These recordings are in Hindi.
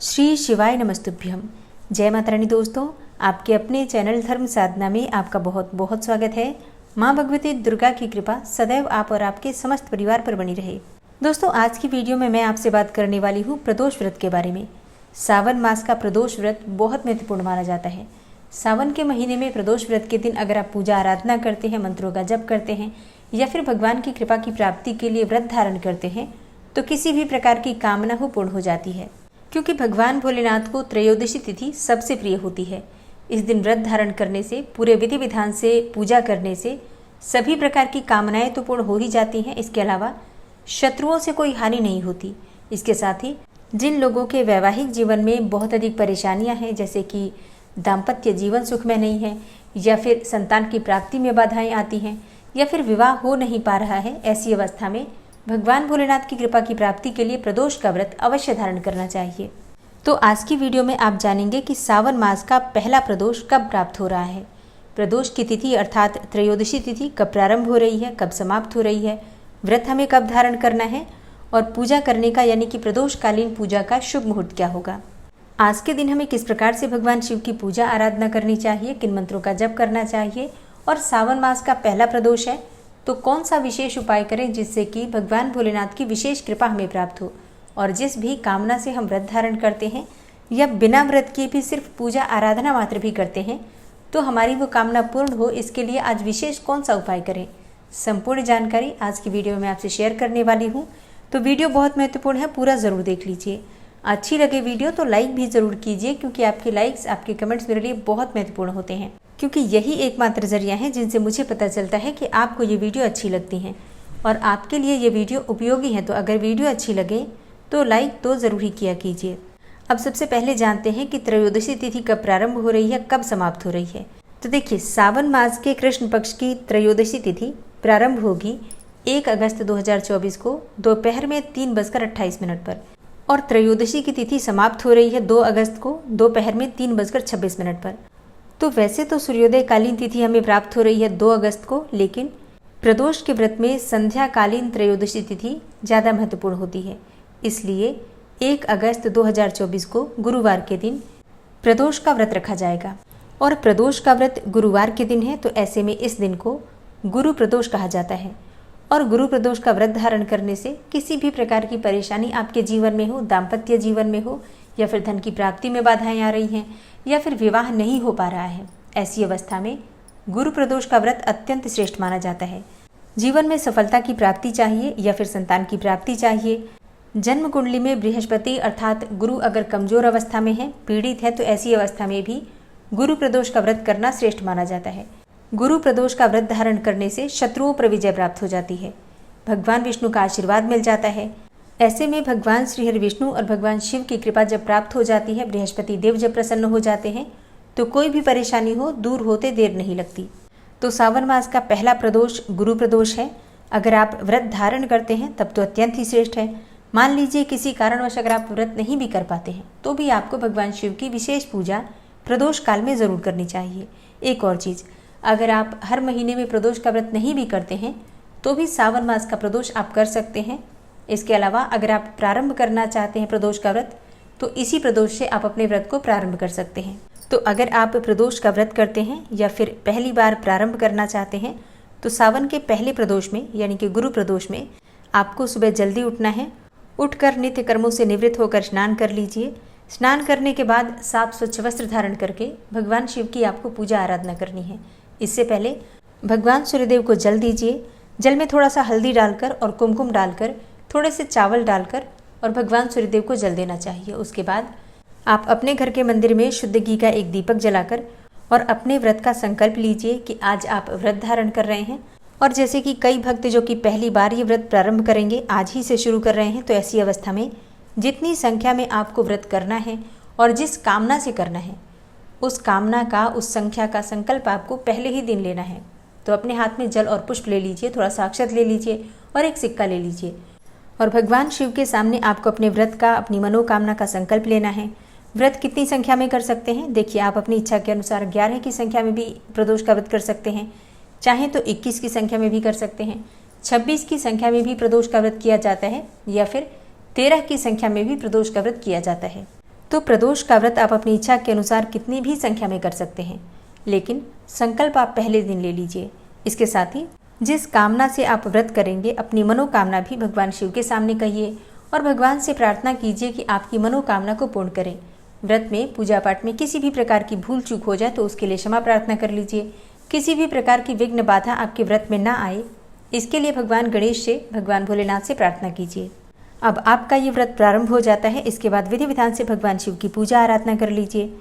श्री शिवाय नमस्तुभ्यम। जय माता रानी। दोस्तों, आपके अपने चैनल धर्म साधना में आपका बहुत बहुत स्वागत है। माँ भगवती दुर्गा की कृपा सदैव आप और आपके समस्त परिवार पर बनी रहे। दोस्तों, आज की वीडियो में मैं आपसे बात करने वाली हूँ प्रदोष व्रत के बारे में। सावन मास का प्रदोष व्रत बहुत महत्वपूर्ण माना जाता है। सावन के महीने में प्रदोष व्रत के दिन अगर आप पूजा आराधना करते हैं, मंत्रों का जप करते हैं या फिर भगवान की कृपा की प्राप्ति के लिए व्रत धारण करते हैं तो किसी भी प्रकार की कामना हो पूर्ण हो जाती है, क्योंकि भगवान भोलेनाथ को त्रयोदशी तिथि सबसे प्रिय होती है। इस दिन व्रत धारण करने से, पूरे विधि विधान से पूजा करने से सभी प्रकार की कामनाएं तो पूर्ण हो ही जाती हैं। इसके अलावा शत्रुओं से कोई हानि नहीं होती। इसके साथ ही जिन लोगों के वैवाहिक जीवन में बहुत अधिक परेशानियां हैं, जैसे कि दाम्पत्य जीवन सुखमय नहीं है या फिर संतान की प्राप्ति में बाधाएं आती हैं या फिर विवाह हो नहीं पा रहा है, ऐसी अवस्था में भगवान भोलेनाथ की कृपा की प्राप्ति के लिए प्रदोष का व्रत अवश्य धारण करना चाहिए। तो आज की वीडियो में आप जानेंगे कि सावन मास का पहला प्रदोष कब प्राप्त हो रहा है, प्रदोष की तिथि अर्थात त्रयोदशी तिथि कब प्रारंभ हो रही है, कब समाप्त हो रही है, व्रत हमें कब धारण करना है और पूजा करने का यानी कि प्रदोषकालीन पूजा का शुभ मुहूर्त क्या होगा। आज के दिन हमें किस प्रकार से भगवान शिव की पूजा आराधना करनी चाहिए, किन मंत्रों का जप करना चाहिए और सावन मास का पहला प्रदोष है तो कौन सा विशेष उपाय करें जिससे कि भगवान भोलेनाथ की विशेष कृपा हमें प्राप्त हो। और जिस भी कामना से हम व्रत धारण करते हैं या बिना व्रत किए भी सिर्फ पूजा आराधना मात्र भी करते हैं तो हमारी वो कामना पूर्ण हो, इसके लिए आज विशेष कौन सा उपाय करें, संपूर्ण जानकारी आज की वीडियो में आपसे शेयर करने वाली हूँ। तो वीडियो बहुत महत्वपूर्ण है, पूरा ज़रूर देख लीजिए। अच्छी लगे वीडियो तो लाइक भी ज़रूर कीजिए, क्योंकि आपके लाइक्स, आपके कमेंट्स मेरे लिए बहुत महत्वपूर्ण होते हैं, क्योंकि यही एकमात्र जरिया है जिनसे मुझे पता चलता है कि आपको ये वीडियो अच्छी लगती हैं और आपके लिए ये वीडियो उपयोगी है। तो अगर वीडियो अच्छी लगे तो लाइक तो ज़रूर ही किया कीजिए। अब सबसे पहले जानते हैं कि त्रयोदशी तिथि कब प्रारंभ हो रही है, कब समाप्त हो रही है। तो देखिए, सावन मास के कृष्ण पक्ष की त्रयोदशी तिथि प्रारंभ होगी 1 अगस्त 2024 को दोपहर में 3:28 पर और त्रयोदशी की तिथि समाप्त हो रही है 2 अगस्त को दोपहर में 3:26 पर। तो वैसे तो सूर्योदय कालीन तिथि हमें प्राप्त हो रही है 2 अगस्त को, लेकिन प्रदोष के व्रत में संध्या कालीन त्रयोदशी तिथि ज़्यादा महत्वपूर्ण होती है। इसलिए 1 अगस्त 2024 को गुरुवार के दिन प्रदोष का व्रत रखा जाएगा और प्रदोष का व्रत गुरुवार के दिन है, तो ऐसे में इस दिन को गुरु प्रदोष कहा जाता है। और गुरु प्रदोष का व्रत धारण करने से किसी भी प्रकार की परेशानी आपके जीवन में हो, दाम्पत्य जीवन में हो या फिर धन की प्राप्ति में बाधाएं आ रही हैं या फिर विवाह नहीं हो पा रहा है, ऐसी अवस्था में गुरु प्रदोष का व्रत अत्यंत श्रेष्ठ माना जाता है। जीवन में सफलता की प्राप्ति चाहिए या फिर संतान की प्राप्ति चाहिए, जन्म कुंडली में बृहस्पति अर्थात गुरु अगर कमजोर अवस्था में है, पीड़ित है, तो ऐसी अवस्था में भी गुरु प्रदोष का व्रत करना श्रेष्ठ माना जाता है। गुरु प्रदोष का व्रत धारण करने से शत्रुओं पर विजय प्राप्त हो जाती है, भगवान विष्णु का आशीर्वाद मिल जाता है। ऐसे में भगवान श्री हरि विष्णु और भगवान शिव की कृपा जब प्राप्त हो जाती है, बृहस्पति देव जब प्रसन्न हो जाते हैं तो कोई भी परेशानी हो दूर होते देर नहीं लगती। तो सावन मास का पहला प्रदोष गुरु प्रदोष है। अगर आप व्रत धारण करते हैं तब तो अत्यंत ही श्रेष्ठ है। मान लीजिए किसी कारणवश अगर आप व्रत नहीं भी कर पाते हैं तो भी आपको भगवान शिव की विशेष पूजा प्रदोष काल में ज़रूर करनी चाहिए। एक और चीज़, अगर आप हर महीने में प्रदोष का व्रत नहीं भी करते हैं तो भी सावन मास का प्रदोष आप कर सकते हैं। इसके अलावा अगर आप प्रारंभ करना चाहते हैं प्रदोष का व्रत तो इसी प्रदोष से आप अपने व्रत को प्रारंभ कर सकते हैं। तो अगर आप प्रदोष का व्रत करते हैं या फिर पहली बार प्रारंभ करना चाहते हैं तो सावन के पहले प्रदोष में यानी कि गुरु प्रदोष में आपको सुबह जल्दी उठना है। उठकर नित्य कर्मों से निवृत्त होकर स्नान कर लीजिए। स्नान करने के बाद साफ स्वच्छ वस्त्र धारण करके भगवान शिव की आपको पूजा आराधना करनी है। इससे पहले भगवान सूर्यदेव को जल दीजिए। जल में थोड़ा सा हल्दी डालकर और कुमकुम डालकर, थोड़े से चावल डालकर और भगवान सूर्यदेव को जल देना चाहिए। उसके बाद आप अपने घर के मंदिर में शुद्ध घी का एक दीपक जलाकर और अपने व्रत का संकल्प लीजिए कि आज आप व्रत धारण कर रहे हैं। और जैसे कि कई भक्त जो कि पहली बार ये व्रत प्रारंभ करेंगे, आज ही से शुरू कर रहे हैं, तो ऐसी अवस्था में जितनी संख्या में आपको व्रत करना है और जिस कामना से करना है उस कामना का, उस संख्या का संकल्प आपको पहले ही दिन लेना है। तो अपने हाथ में जल और पुष्प ले लीजिए, थोड़ा सा अक्षत ले लीजिए और एक सिक्का ले लीजिए और भगवान शिव के सामने आपको अपने व्रत का, अपनी मनोकामना का संकल्प लेना है। व्रत कितनी संख्या में कर सकते हैं? देखिए, आप अपनी इच्छा के अनुसार 11 की संख्या में भी प्रदोष का व्रत कर सकते हैं, चाहे तो 21 की संख्या में भी कर सकते हैं, 26 की संख्या में भी प्रदोष का व्रत किया जाता है या फिर 13 की संख्या में भी प्रदोष का व्रत किया जाता है। तो प्रदोष का व्रत आप अपनी इच्छा के अनुसार कितनी भी संख्या में कर सकते हैं, लेकिन संकल्प आप पहले दिन ले लीजिए। इसके साथ ही जिस कामना से आप व्रत करेंगे अपनी मनोकामना भी भगवान शिव के सामने कहिए और भगवान से प्रार्थना कीजिए कि आपकी मनोकामना को पूर्ण करें। व्रत में पूजा पाठ में किसी भी प्रकार की भूल चूक हो जाए तो उसके लिए क्षमा प्रार्थना कर लीजिए। किसी भी प्रकार की विघ्न बाधा आपके व्रत में ना आए, इसके लिए भगवान गणेश से, भगवान भोलेनाथ से प्रार्थना कीजिए। अब आपका ये व्रत प्रारंभ हो जाता है। इसके बाद विधि विधान से भगवान शिव की पूजा आराधना कर लीजिए।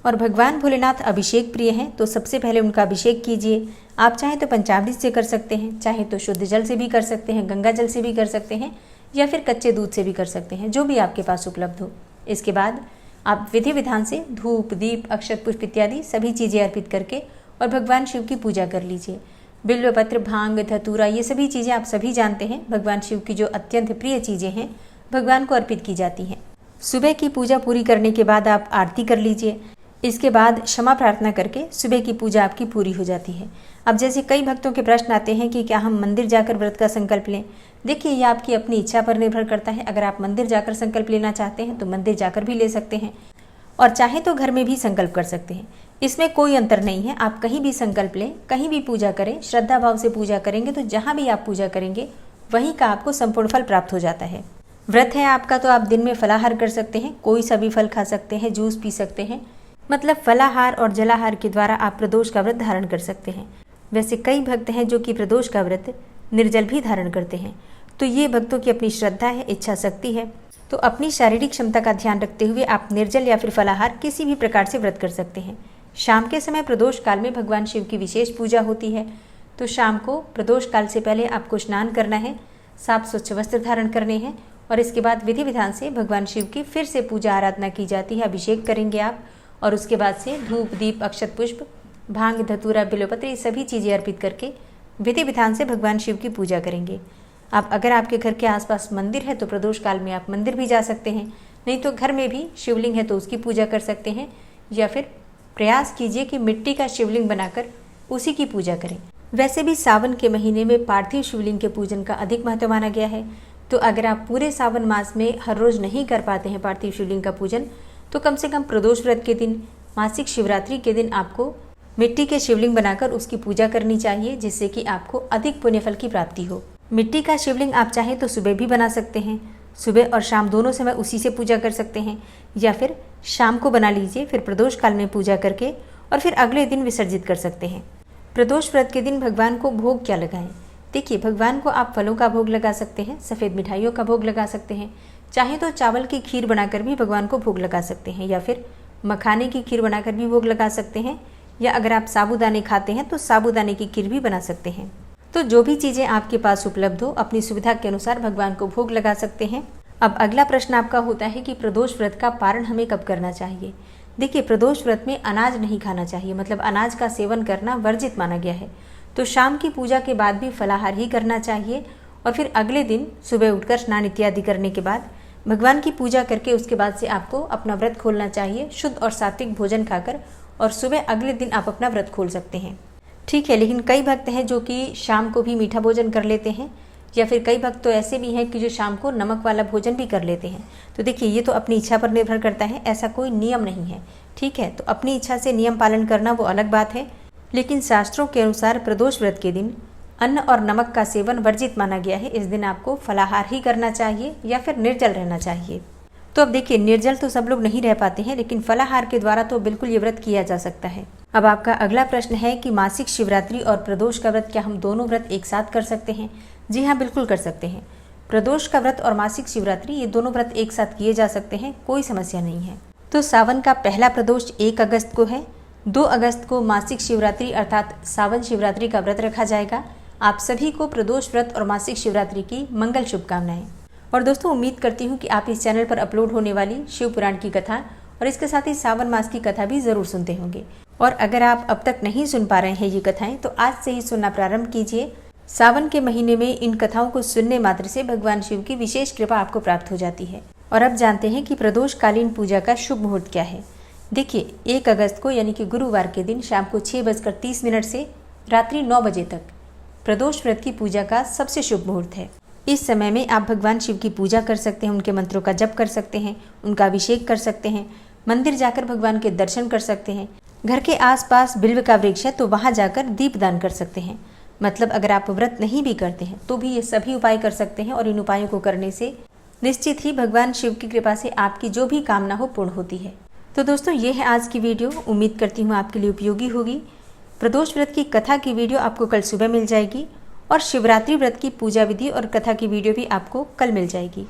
और भगवान भोलेनाथ अभिषेक प्रिय हैं, तो सबसे पहले उनका अभिषेक कीजिए। आप चाहें तो पंचामृत से कर सकते हैं, चाहे तो शुद्ध जल से भी कर सकते हैं, गंगा जल से भी कर सकते हैं, या फिर कच्चे दूध से भी कर सकते हैं, जो भी आपके पास उपलब्ध हो। इसके बाद आप विधि विधान से धूप, दीप, अक्षत, पुष्प इत्यादि सभी चीज़ें अर्पित करके और भगवान शिव की पूजा कर लीजिए। बिल्वपत्र, भांग, धतूरा, ये सभी चीज़ें आप सभी जानते हैं, भगवान शिव की जो अत्यंत प्रिय चीज़ें हैं भगवान को अर्पित की जाती हैं। सुबह की पूजा पूरी करने के बाद आप आरती कर लीजिए। इसके बाद क्षमा प्रार्थना करके सुबह की पूजा आपकी पूरी हो जाती है। अब जैसे कई भक्तों के प्रश्न आते हैं कि क्या हम मंदिर जाकर व्रत का संकल्प लें। देखिए, ये आपकी अपनी इच्छा पर निर्भर करता है। अगर आप मंदिर जाकर संकल्प लेना चाहते हैं तो मंदिर जाकर भी ले सकते हैं, और चाहे तो घर में भी संकल्प कर सकते हैं। इसमें कोई अंतर नहीं है। आप कहीं भी संकल्प लें, कहीं भी पूजा करें, श्रद्धा भाव से पूजा करेंगे तो जहाँ भी आप पूजा करेंगे वहीं का आपको संपूर्ण फल प्राप्त हो जाता है। व्रत है आपका तो आप दिन में फलाहार कर सकते हैं, कोई सा भी फल खा सकते हैं, जूस पी सकते हैं, मतलब फलाहार और जलाहार के द्वारा आप प्रदोष का व्रत धारण कर सकते हैं। वैसे कई भक्त हैं जो कि प्रदोष का व्रत निर्जल भी धारण करते हैं, तो ये भक्तों की अपनी श्रद्धा है, इच्छा शक्ति है। तो अपनी शारीरिक क्षमता का ध्यान रखते हुए आप निर्जल या फिर फलाहार किसी भी प्रकार से व्रत कर सकते हैं। शाम के समय प्रदोष काल में भगवान शिव की विशेष पूजा होती है, तो शाम को प्रदोष काल से पहले आपको स्नान करना है, साफ स्वच्छ वस्त्र धारण करने हैं, और इसके बाद विधि विधान से भगवान शिव की फिर से पूजा आराधना की जाती है। अभिषेक करेंगे आप, और उसके बाद से धूप, दीप, अक्षत, पुष्प, भांग, धतूरा, बिल्वपत्र, ये सभी चीज़ें अर्पित करके विधि विधान से भगवान शिव की पूजा करेंगे। आप अगर आपके घर के आसपास मंदिर है तो प्रदोष काल में आप मंदिर भी जा सकते हैं, नहीं तो घर में भी शिवलिंग है तो उसकी पूजा कर सकते हैं, या फिर प्रयास कीजिए कि मिट्टी का शिवलिंग बनाकर उसी की पूजा करें। वैसे भी सावन के महीने में पार्थिव शिवलिंग के पूजन का अधिक महत्व माना गया है, तो अगर आप पूरे सावन मास में हर रोज नहीं कर पाते हैं पार्थिव शिवलिंग का पूजन, तो कम से कम प्रदोष व्रत के दिन, मासिक शिवरात्रि के दिन आपको मिट्टी के शिवलिंग बनाकर उसकी पूजा करनी चाहिए, जिससे कि आपको अधिक पुण्यफल की प्राप्ति हो। मिट्टी का शिवलिंग आप चाहें तो सुबह भी बना सकते हैं, सुबह और शाम दोनों समय उसी से पूजा कर सकते हैं, या फिर शाम को बना लीजिए, फिर प्रदोष काल में पूजा करके और फिर अगले दिन विसर्जित कर सकते हैं। प्रदोष व्रत के दिन भगवान को भोग क्या लगाएं? देखिए, भगवान को आप फलों का भोग लगा सकते हैं, सफ़ेद मिठाइयों का भोग लगा सकते हैं, चाहे तो चावल की खीर बनाकर भी भगवान को भोग लगा सकते हैं, या फिर मखाने की खीर बनाकर भी भोग लगा सकते हैं, या अगर आप साबूदाने खाते हैं तो साबूदाने की खीर भी बना सकते हैं। तो जो भी चीज़ें आपके पास उपलब्ध हो अपनी सुविधा के अनुसार भगवान को भोग लगा सकते हैं। अब अगला प्रश्न आपका होता है कि प्रदोष व्रत का पारण हमें कब करना चाहिए। देखिए, प्रदोष व्रत में अनाज नहीं खाना चाहिए, मतलब अनाज का सेवन करना वर्जित माना गया है। तो शाम की पूजा के बाद भी फलाहार ही करना चाहिए, और फिर अगले दिन सुबह उठकर स्नान इत्यादि करने के बाद भगवान की पूजा करके उसके बाद से आपको अपना व्रत खोलना चाहिए, शुद्ध और सात्विक भोजन खाकर, और सुबह अगले दिन आप अपना व्रत खोल सकते हैं। ठीक है, लेकिन कई भक्त हैं जो कि शाम को भी मीठा भोजन कर लेते हैं, या फिर कई भक्त तो ऐसे भी हैं कि जो शाम को नमक वाला भोजन भी कर लेते हैं। तो देखिए, ये तो अपनी इच्छा पर निर्भर करता है, ऐसा कोई नियम नहीं है। ठीक है, तो अपनी इच्छा से नियम पालन करना वो अलग बात है, लेकिन शास्त्रों के अनुसार प्रदोष व्रत के दिन अन्न और नमक का सेवन वर्जित माना गया है। इस दिन आपको फलाहार ही करना चाहिए या फिर निर्जल रहना चाहिए। तो अब देखिए, निर्जल तो सब लोग नहीं रह पाते हैं, लेकिन फलाहार के द्वारा तो बिल्कुल ये व्रत किया जा सकता है। अब आपका अगला प्रश्न है कि मासिक शिवरात्रि और प्रदोष का व्रत क्या हम दोनों व्रत एक साथ कर सकते हैं? जी हाँ, बिल्कुल कर सकते हैं। प्रदोष का व्रत और मासिक शिवरात्रि ये दोनों व्रत एक साथ किए जा सकते हैं, कोई समस्या नहीं है। तो सावन का पहला प्रदोष 1 अगस्त को है। 2 अगस्त को मासिक शिवरात्रि अर्थात सावन शिवरात्रि का व्रत रखा जाएगा। आप सभी को प्रदोष व्रत और मासिक शिवरात्रि की मंगल शुभकामनाएं। और दोस्तों, उम्मीद करती हूँ कि आप इस चैनल पर अपलोड होने वाली शिव पुराण की कथा और इसके साथ ही सावन मास की कथा भी जरूर सुनते होंगे। और अगर आप अब तक नहीं सुन पा रहे हैं ये कथाएं, तो आज से ही सुनना प्रारंभ कीजिए। सावन के महीने में इन कथाओं को सुनने मात्र से भगवान शिव की विशेष कृपा आपको प्राप्त हो जाती है। और अब जानते हैं कि प्रदोषकालीन पूजा का शुभ मुहूर्त क्या है। देखिए, 1 अगस्त को यानी कि गुरुवार के दिन शाम को 6:30 से रात्रि 9 बजे तक प्रदोष व्रत की पूजा का सबसे शुभ मुहूर्त है। इस समय में आप भगवान शिव की पूजा कर सकते हैं, उनके मंत्रों का जप कर सकते हैं, उनका अभिषेक कर सकते हैं, मंदिर जाकर भगवान के दर्शन कर सकते हैं। घर के आसपास बिल्व का वृक्ष है तो वहाँ जाकर दीपदान कर सकते हैं। मतलब अगर आप व्रत नहीं भी करते हैं तो भी ये सभी उपाय कर सकते हैं और इन उपायों को करने से निश्चित ही भगवान शिव की कृपा से आपकी जो भी कामना हो पूर्ण होती है। तो दोस्तों ये है आज की वीडियो, उम्मीद करती हूँ आपके लिए उपयोगी होगी। प्रदोष व्रत की कथा की वीडियो आपको कल सुबह मिल जाएगी और शिवरात्रि व्रत की पूजा विधि और कथा की वीडियो भी आपको कल मिल जाएगी।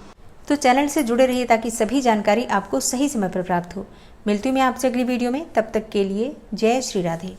तो चैनल से जुड़े रहिए ताकि सभी जानकारी आपको सही समय पर प्राप्त हो। मिलती हूँ मैं आपसे अगली वीडियो में, तब तक के लिए जय श्री राधे।